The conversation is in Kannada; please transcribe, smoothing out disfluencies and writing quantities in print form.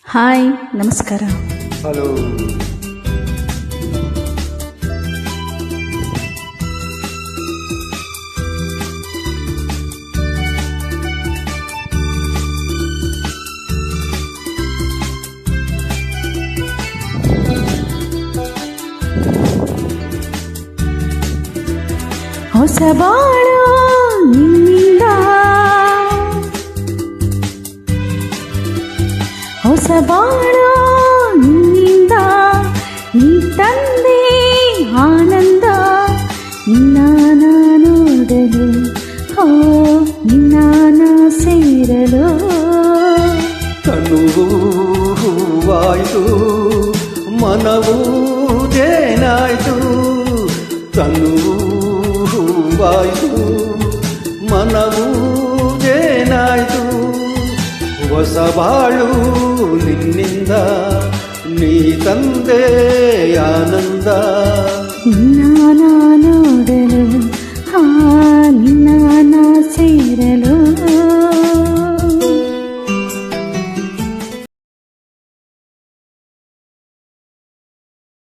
ಹಾಯ್, ನಮಸ್ಕಾರ. ಹಲೋ. ಹೊಸ ಬಾಳು ನಿನ್ನಿಂದ, ಹೊಸ ಬಾಳು ನಿನ್ನಿಂದ, ನೀ ತಂದೆ ಆನಂದ. ನಿನ್ನ ನೋಡಲು, ಹೋ ನಿನ್ನ ಸೇರಲು. ತನುವು ಹೂವಾಯ್ತು, ಮನವೂ ಜೇನಾಯ್ತು. ತನುವು ಹೂವಾಯ್ತು, ಮನವೂ ಜೇನಾಯ್ತು. ಹೊಸ ಬಾಳು ನಿನ್ನಿಂದ, ನೀ ತಂದೆ ಆನಂದ. ನಿನ್ನ ನೋಡಲು